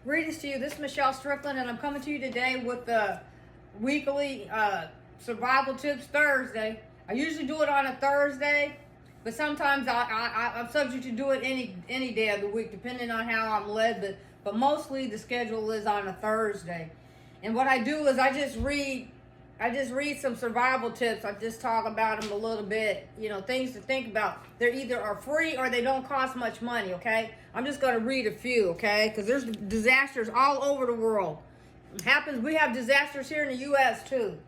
Greetings to you. This is Michelle Strickland, and I'm coming to you today with the weekly Survival Tips Thursday. I usually do it on a Thursday, but sometimes I'm subject to do it any day of the week, depending on how I'm led. But mostly the schedule is on a Thursday. And what I do is I just read some survival tips. I just talk about them a little bit, things to think about. They're either are free or they don't cost much money, okay? I'm just going to read a few, okay? Because there's disasters all over the world. It happens, we have disasters here in the U.S. too,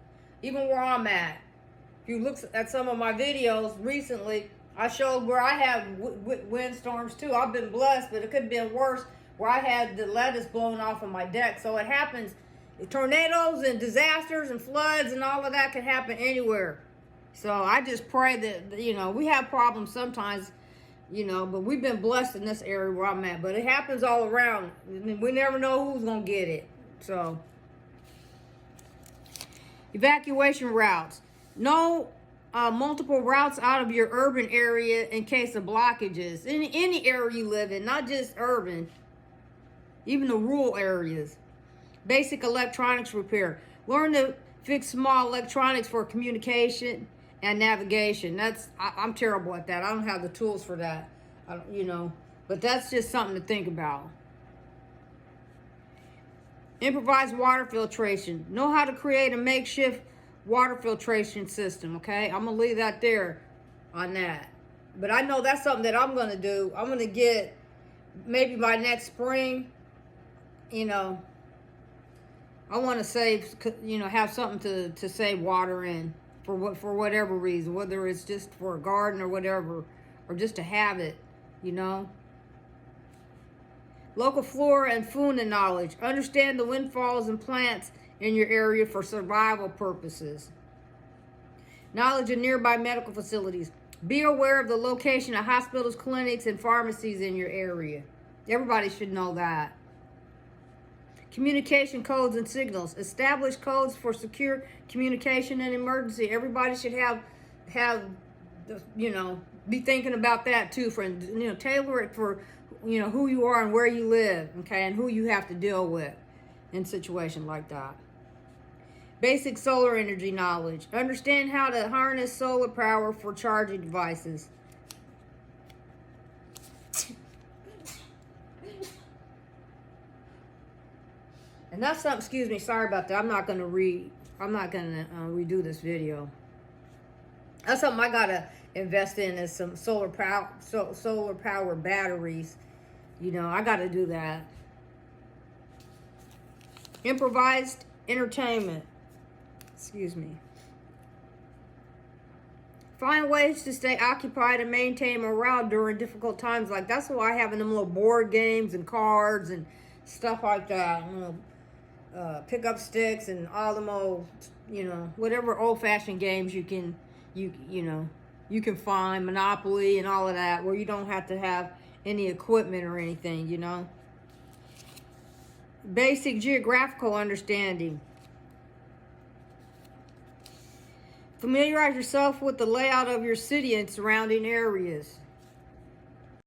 even where I'm at. If you look at some of my videos recently, I showed where I have windstorms too. I've been blessed, but it could have been worse where I had the lettuce blown off of my deck. So it happens. Tornadoes and disasters and floods and all of that can happen anywhere. So I just pray that, we have problems sometimes, but we've been blessed in this area where I'm at. But it happens all around. We never know who's going to get it. So, evacuation routes. Know multiple routes out of your urban area in case of blockages. In any area you live in, not just urban, even the rural areas. Basic electronics repair. Learn to fix small electronics for communication and navigation. I'm terrible at that. I don't have the tools for that. But that's just something to think about. Improvised water filtration. Know how to create a makeshift water filtration system, okay? I'm going to leave that there on that. But I know that's something that I'm going to do. I'm going to get, maybe by next spring, I want to save, have something to save water in for whatever reason, whether it's just for a garden or whatever, or just to have it, Local flora and fauna knowledge. Understand the windfalls and plants in your area for survival purposes. Knowledge of nearby medical facilities. Be aware of the location of hospitals, clinics, and pharmacies in your area. Everybody should know that. Communication codes and signals. Establish codes for secure communication and emergency. Everybody should have be thinking about that too, friend. Tailor it for, who you are and where you live, okay, and who you have to deal with in situations like that. Basic solar energy knowledge. Understand how to harness solar power for charging devices. And that's something, excuse me, sorry about that. I'm not going to redo this video. That's something I got to invest in, is some solar power batteries. I got to do that. Improvised entertainment. Excuse me. Find ways to stay occupied and maintain morale during difficult times. Like, that's why I have them little board games and cards and stuff like that. Pick up sticks and all them old, whatever old-fashioned games you can find, Monopoly and all of that, where you don't have to have any equipment or anything, Basic geographical understanding. Familiarize yourself with the layout of your city and surrounding areas.